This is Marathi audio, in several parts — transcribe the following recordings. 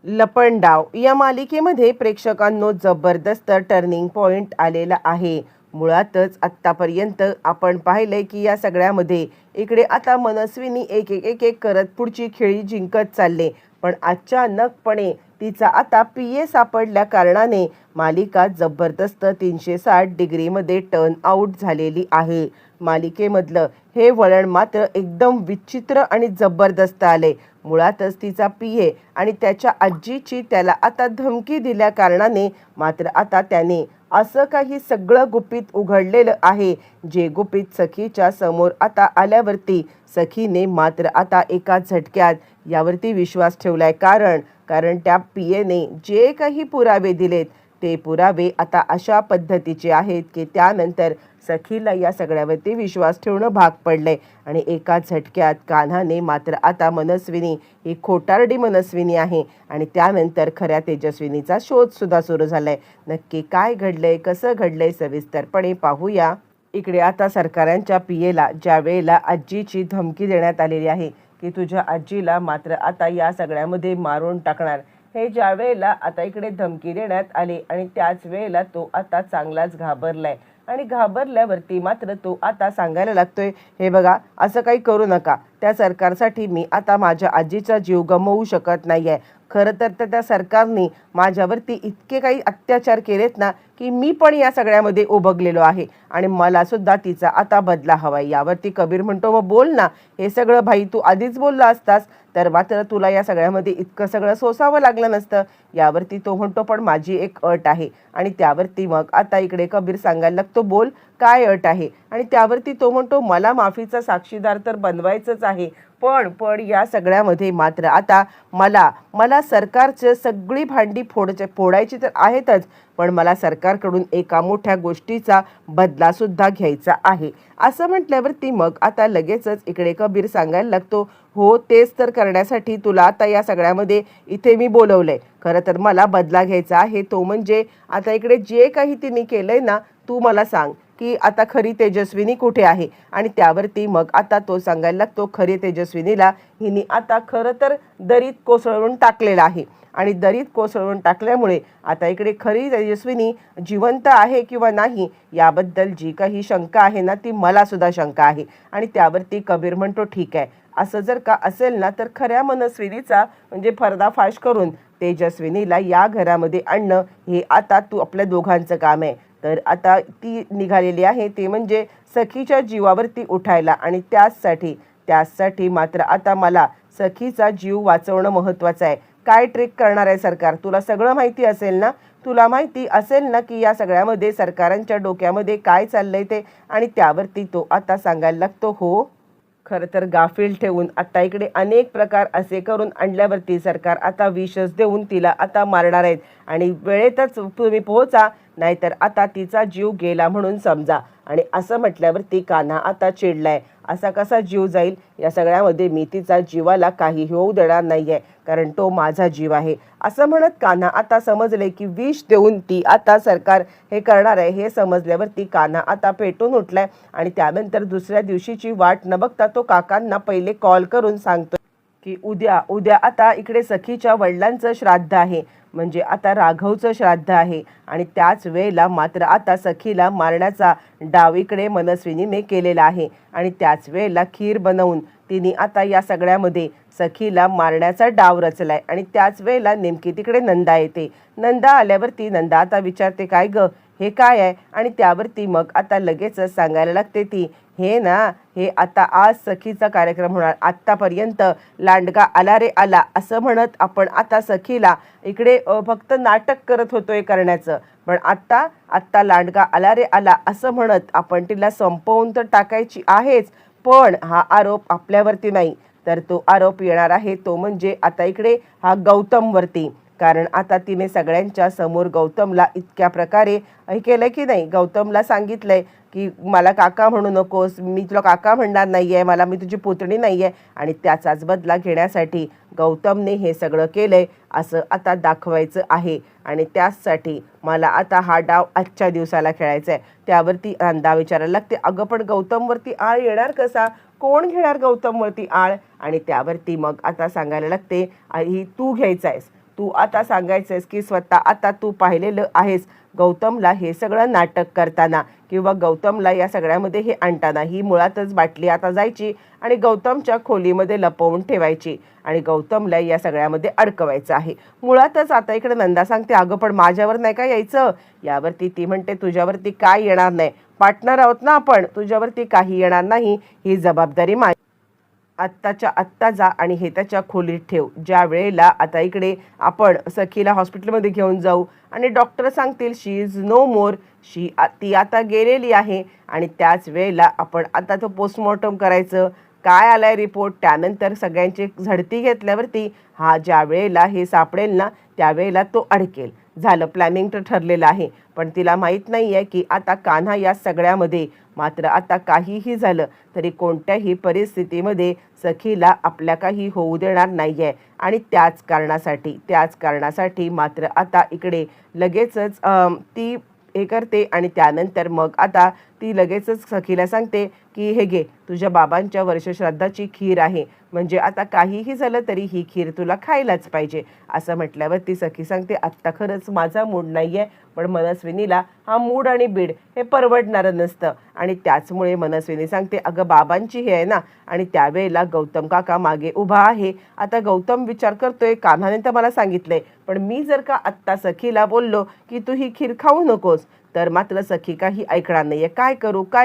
लपंडाव या मालिकेमध्ये प्रेक्षकांनो जबरदस्त टर्निंग पॉइंट आलेला आहे। मुळातच आत्तापर्यंत आपण पाहिलंय की या सगळ्यामध्ये इकडे आता मनस्विनी एक एक एक एक करत पुढची खेळी जिंकत चालले, पण अचानकपणे तिचा आता पीए सापडल्या कारणाने मालिका जबरदस्त 360 डिग्रीमध्ये टर्न आउट झालेली आहे। मालिकेमधलं हे वळण मात्र एकदम विचित्र आणि जबरदस्त आले। मुळातच तिचा पीए आणि त्याच्या आजीची त्याला आता धमकी दिल्या कारणाने मात्र आता त्याने असं काही सगळं गुपित उघडलेलं आहे, जे गुपित सखीच्या समोर आता आल्यावरती सखीने मात्र आता एका झटक्यात यावरती विश्वास ठेवलाय। कारण त्या पीएने जे काही पुरावे दिलेत ते पुरावे आता अशा पद्धतीचे आहेत की त्यानंतर सखीला या सगळ्यावरती विश्वास ठेवणं भाग पडले आणि एका झटक्यात कान्हाने मात्र आता मनस्विनी ही खोटारडी मनस्विनी आहे आणि त्यानंतर खऱ्या तेजस्विनीचा शोध सुद्धा सुरू झालाय। नक्की काय घडलंय, कसं घडलंय, सविस्तरपणे पाहूया। इकडे आता सरकारांच्या पीएला ज्या वेळेला आजीची धमकी देण्यात आलेली आहे की तुझ्या आजीला मात्र आता या सगळ्यामध्ये मारून टाकणार, हे ज्या वेळेला आता इकडे धमकी देण्यात आली आणि त्याच वेळेला तो आता चांगलाच घाबरलाय आणि घाबरल्यावरती मात्र तो आता सांगायला लागतोय, हे बघा असं काही करू नका, त्या सरकारसाठी मी आता माझ्या आजीचा जीव गमावू शकत नाही आहे। खरं तर त्या सरकारने माझ्यावरती इतके काही अत्याचार केलेत ना की मी पण या सगळ्यामध्ये उभगलेलो आहे आणि मला सुद्धा तिचा आता बदला हवाय। यावरती कबीर म्हणतो, मग बोल ना, हे सगळं भाई तू आधीच बोलला असतास तर मात्र तुला या सगळ्यामध्ये इतकं सगळं सोसावं लागलं नसतं। यावरती तो म्हणतो, पण माझी एक अट आहे। आणि त्यावरती मग आता इकडे कबीर सांगायला लागतो, बोल काय अट आहे। आणि त्यावरती तो म्हणतो, मला माफीचा साक्षीदार तर बनवायचंच आहे, पण या सगळ्यामध्ये मात्र आता मला सरकारचं सगळी भांडी फोडायची तर आहेतच, पण मला सरकारकडून एका मोठ्या गोष्टीचा बदला सुद्धा घ्यायचा आहे। असं म्हटल्यावरती मग आता लगेचच इकडे कबीर सांगायला लागतो, हो तेच तर करण्यासाठी तुला आता या सगळ्यामध्ये इथे मी बोलवलंय। खरं तर मला बदला घ्यायचा आहे, तो म्हणजे आता इकडे जे काही तिने केलंय ना, तू मला सांग की आता खरी तेजस्विनी कुठे आहे। आणि त्यावरती मग आता तो सांगायला लागतो, खरी तेजस्विनीला हिने आता खरं तर दरीत कोसळून टाकलेलं आहे आणि दरीत कोसळून टाकल्यामुळे आता इकडे खरी तेजस्विनी जिवंत आहे किंवा नाही याबद्दल जी काही शंका आहे ना, ती मला सुद्धा शंका आहे। आणि त्यावरती कबीर म्हणतो, ठीक आहे, असं जर का असेल ना तर खऱ्या मनस्विनीचा म्हणजे पर्दाफाश करून तेजस्विनीला या घरामध्ये आणणं हे आता तू आपल्या दोघांचं काम आहे। तर आता ती निघालेली आहे ते म्हणजे सखीच्या जीवावरती उठायला आणि त्याचसाठी मात्र आता मला सखीचा जीव वाचवणं महत्त्वाचं आहे। काय ट्रिक करणार आहे सरकार, तुला सगळं माहिती असेल ना, तुला माहिती असेल ना की या सगळ्यामध्ये सरकारांच्या डोक्यामध्ये काय चाललंय ते। आणि त्यावरती तो आता सांगायला लागतो, हो खरं तर गाफील ठेवून आता इकडे अनेक प्रकार असे करून आणल्यावरती सरकार आता विषच देऊन तिला आता मारणार आहेत आणि वेळेतच तुम्ही पोहोचा, नाहीतर आता तिचा जीव गेला म्हणून समजा। आणि असं म्हटल्यावरती कान्हा आता चिडलाय, असा कसा जीव जाईल, या सगळ्यामध्ये मी तिचा जीवाला काही होऊ देणार नाहीये, कारण तो माझा जीव आहे। असं म्हणत कान्हा आता समजले की विष देऊन ती आता सरकार हे करणार आहे, हे समजल्यावरती कान्हा आता पेटून उठलाय आणि त्यानंतर दुसऱ्या दिवशीची वाट न बघता तो काकांना पहिले कॉल करून सांगतो की उद्या आता इकडे सखीच्या वडिलांचं श्राद्ध आहे, म्हणजे आता राघवचं श्राद्ध आहे। आणि त्याच वेळेला मात्र आता सखीला मारण्याचा डाव इकडे मनस्विनीने केलेला आहे आणि त्याच वेळेला खीर बनवून तिने आता या सगळ्यामध्ये सखीला मारण्याचा डाव रचलाय। आणि त्याच वेळेला नेमकी तिकडे नंदा येते। नंदा आल्यावरती नंदा आता विचारते, काय ग हे काय आहे। आणि त्यावरती मग आता लगेचच सांगायला लागते ती, हे आता आज सखीचा कार्यक्रम होणार, आत्तापर्यंत लांडगा आला रे आला असं म्हणत आपण आता सखीला इकडे फक्त नाटक करत होतोय करण्याचं, पण आत्ता लांडगा आला रे आला असं म्हणत आपण तिला संपवून तर टाकायची आहेच। पण हा आरोप आपल्यावरती नाही, तर तो आरोप येणार आहे तो म्हणजे आता इकडे हा गौतमवरती। कारण आता तिने सगळ्यांच्या समोर गौतमला इतक्या प्रकारे केलं की नाही, गौतमला सांगितलंय की मला काका म्हणू नकोस, मी तुला काका म्हणणार नाहीये, मी तुझी पुतणी नाहीये। आणि त्याचाच बदला घेण्यासाठी गौतमने हे सगळं केलंय असं आता दाखवायचं आहे आणि त्याचसाठी मला आता हा डाव आजच्या दिवसाला खेळायचा आहे। त्यावरती नंदा विचारायला लागते, अगं पण गौतमवरती आळ येणार कसा, कोण घेणार गौतमवरती आळ। आणि त्यावरती मग आता सांगायला लागते, ही तू घ्यायचा आहेस, तू आता सांगायचंस की स्वतः आता तू पाहिलेलं आहेस गौतमला हे सगळं नाटक करताना किंवा गौतमला या सगळ्यामध्ये हे आणताना. ही मुळातच बाटली आता जायची आणि गौतमच्या खोलीमध्ये लपवून ठेवायची आणि गौतमला या सगळ्यामध्ये अडकवायचं आहे. मुळातच आता इकडे नंदा सांगते, अगं पण माझ्यावर नाही का यायचं. यावरती ती म्हणते, तुझ्यावरती काय येणार नाही, पार्टनर आहोत ना आपण, तुझ्यावरती काही येणार नाही, ही जबाबदारी माझी. आत्ताच्या आत्ता जा आणि हे त्याच्या खोलीत ठेव. ज्या वेळेला आता इकडे आपण सखीला हॉस्पिटलमध्ये घेऊन जाऊ आणि डॉक्टर सांगतील शी इज नो मोर, ती आता गेलेली आहे. आणि त्याच वेळेला आपण आता तो पोस्टमॉर्टम करायचं, काय आलाय रिपोर्ट, त्यानंतर सगळ्यांची झडती घेतल्यावरती हा ज्या वेळेला हे सापडेल ना त्यावेळेला तो अडकेल. झालं, प्लॅनिंग तर ठरलेलं आहे. पण तिला माहीत नाही आहे की आता कान्हा या सगळ्यामध्ये, मात्र आता काहीही झालं तरी कोणत्याही परिस्थितीमध्ये सखीला आपल्या काही होऊ देणार नाही आहे. आणि त्याच कारणासाठी मात्र आता इकडे लगेचच ती हे करते आणि त्यानंतर मग आता ती लगेचच सखीला सांगते की हे घे, तुझ्या बाबांच्या वर्षश्राद्धाची खीर आहे, म्हणजे आता काहीही झालं तरी ही खीर तुला खायलाच पाहिजे. असं म्हटल्यावर ती सखी सांगते, आत्ता खरंच माझा मूड नाही आहे, पण मनस्विनीला हा मूड आणि बीड हे परवडणारं नसतं. आणि त्याचमुळे मनस्विनी सांगते, अगं बाबांची हे आहे ना. आणि त्यावेळेला गौतम काका मागे उभा आहे. आता गौतम विचार करतोय, कान्हाने तर मला सांगितलंय, पण मी जर का आत्ता सखीला बोललो की तू ही खीर खाऊ नकोस तर मात्र सखी काही ऐकणार नाहीये, काय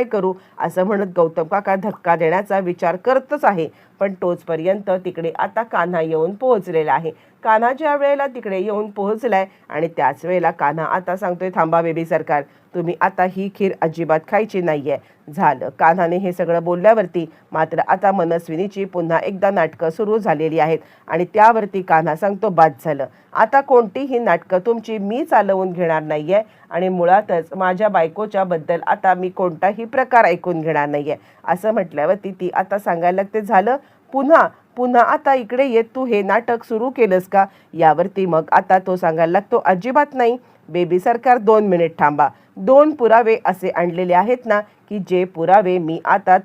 करू असं म्हणत गौतम काका धक्का देण्याचा विचार करतच आहे. पण तोचपर्यंत तिकडे आता कान्हा येऊन पोहोचलेला आहे. कान्हा ज्या वेळेला तिकडे येऊन पोहोचलाय आणि त्याच वेळेला कान्हा आता सांगतोय, थांबा बेबी सरकार, तुम्ही आता ही खीर अजिबात खायची नाहीये. झालं, कान्हाने हे सगळं बोलल्यावरती मात्र आता मनस्विनीची पुन्हा एकदा नाटकं सुरू झालेली आहेत. आणि त्यावरती कान्हा सांगतो, बाद झालं, आता कोणतीही नाटकं तुमची मी चालवून घेणार नाहीये आणि मुळातच माझ्या बायकोच्या बद्दल आता मी कोणताही प्रकार ऐकून घेणार नाहीये. असं म्हटल्यावरती ती आता सांगायला लागते, झालं, पुन्हा आता इकडे येत तू हे नाटक सुरू केलंस का. यावरती मग आता तो सांगायला लागतो, अजिबात नाही बेबी सरकार, 2 मिनिट थांबा. 2 पुरावे असे आणलेले आहेत ना की जे पुरावे मी आता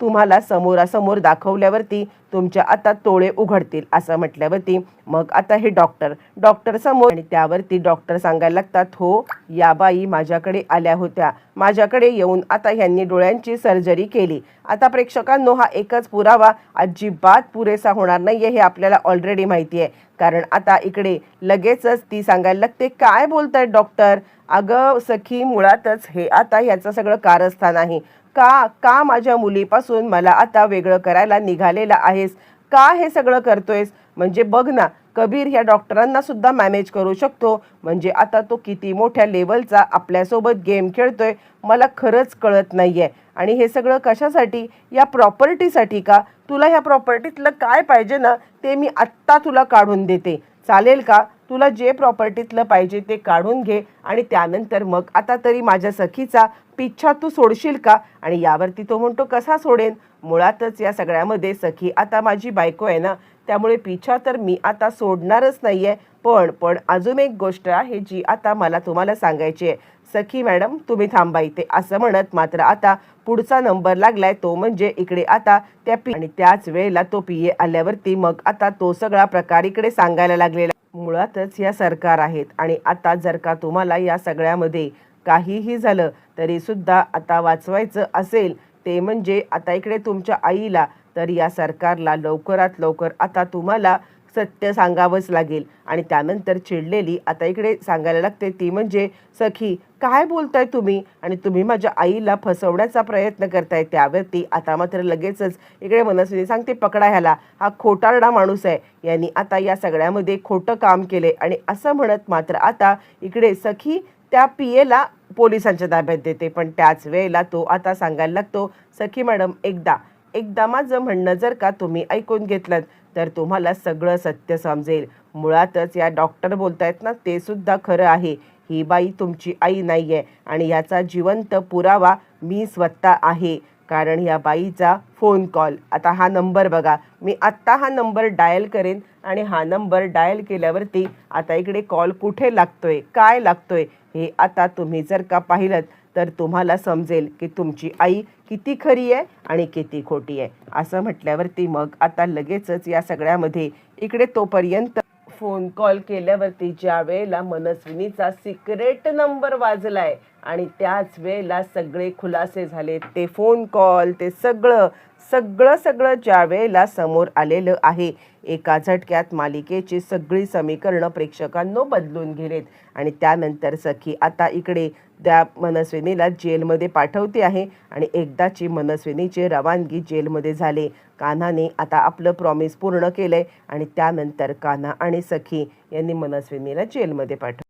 तुम्हाला समोरासमोर दाखवल्यावरती तुमच्या आता तोळे उघडतील. असं म्हटल्यावरती मग आता हे डॉक्टर समोर आणि त्यावरती डॉक्टर सांगायला लागतात, हो या बाई माझ्याकडे आल्या होत्या, माझ्याकडे येऊन आता ह्यांनी डोळ्यांची सर्जरी केली. आता प्रेक्षकांनो, हा एकच पुरावा अजिबात पुरेसा होणार नाहीये हे आपल्याला ऑलरेडी माहिती आहे. कारण आता इकडे लगेचच ती सांगायला लागते, काय बोलतायत डॉक्टर, अगं सखी, मुळातच हे आता ह्याचं सगळं कारस्थान आहे. का माझ्या मुलीपासून मला आता वेगळं करायला निघालेला आहेस, का हे सगळं करतोयस. म्हणजे बघ ना, कबीर ह्या डॉक्टरांना सुद्धा मॅनेज करू शकतो, म्हणजे आता तो किती मोठ्या लेवलचा आपल्यासोबत गेम खेळतोय, मला खरंच कळत नाहीये. आणि हे सगळं कशासाठी, या प्रॉपर्टीसाठी का. तुला ह्या प्रॉपर्टीतलं काय पाहिजे ना ते मी आत्ता तुला काढून देते, चालेल का. तुला जे प्रॉपर्टीतलं पाहिजे ते काढून घे आणि त्यानंतर मग आता तरी माझ्या सखीचा पिच्छा तू सोडशील का. आणि यावरती तो म्हणतो, कसा सोडेन, मुळातच या सगळ्यामध्ये सखी आता माझी बायको आहे ना, त्यामुळे पिच्छा तर मी आता सोडणारच नाहीये. पण अजून एक गोष्ट आहे जी आता मला तुम्हाला सांगायची आहे. सखी मॅडम, तुम्ही थांबा इथे. असं म्हणत मात्र आता पुढचा नंबर लागलाय तो म्हणजे इकडे आता त्या आणि त्याच वेळेला तो PA आल्यावरती मग आता तो सगळा प्रकार इकडे सांगायला लागलेला. मुळातच या सरकार आहेत आणि आता जर का तुम्हाला या सगळ्यामध्ये काहीही झालं तरी सुद्धा आता वाचवायचं असेल ते म्हणजे आता इकडे तुमच्या आईला, तर या सरकारला लवकरात लवकर आता तुम्हाला सत्य सांगावंच लागेल. आणि त्यानंतर चिडलेली आता इकडे सांगायला लागते ती म्हणजे, सखी काय बोलताय तुम्ही आणि तुम्ही माझ्या आईला फसवण्याचा प्रयत्न करताय. त्यावरती आता मात्र लगेचच इकडे मनस्विनी सांगते, पकडा ह्याला, हा खोटारडा माणूस आहे, यांनी आता या सगळ्यामध्ये खोटं काम केले. आणि असं म्हणत मात्र आता इकडे सखी त्या PA पोलिसांच्या ताब्यात देते. पण त्याच वेळेला तो आता सांगायला लागतो, सखी मॅडम, एकदा माझं म्हणणं जर का तुम्ही ऐकून घेतलं तर तुम्हाला सगळं सत्य समजेल. मुळातच या डॉक्टर बोलतायत ना ते सुद्धा खरं आहे. ही बाई तुमची आई नाहीये आणि याचा जिवंत पुरावा मी स्वतः आहे. कारण या बाईचा फोन कॉल, आता हा नंबर बघा, मी आत्ता हा नंबर डायल करेन आणि हा नंबर डायल केल्यावरती आता इकडे कॉल कुठे लागतोय, काय लागतोय हे आता तुम्ही जर का पाहिलं तर तुम्हाला समजेल की तुमची आई किती खरी आहे आणि किती खोटी आहे. असं म्हटल्यावरती मग आता लगेचच या सगळ्यामध्ये इकडे तोपर्यंत फोन कॉल केल्यावरती ज्या वेळेला मनस्विनीचा सिक्रेट नंबर वाजलाय आणि त्याच वेळेला सगळे खुलासे झाले, ते फोन कॉल, ते सगळं ज्या वेळेला समोर आलेलं आहे, एका झटक्यात मालिकेची सगळी समीकरणं प्रेक्षकांनो बदलून गेलेत. आणि त्यानंतर सखी आता इकडे त्या मनस्विनीला जेलमध्ये पाठवते आहे आणि एकदाची मनस्विनीची रवानगी जेलमध्ये झाले. कान्हाने आता आपलं प्रॉमिस पूर्ण केलंय आणि त्यानंतर कान्हा आणि सखी यांनी मनस्विनीला जेलमध्ये पाठवलं.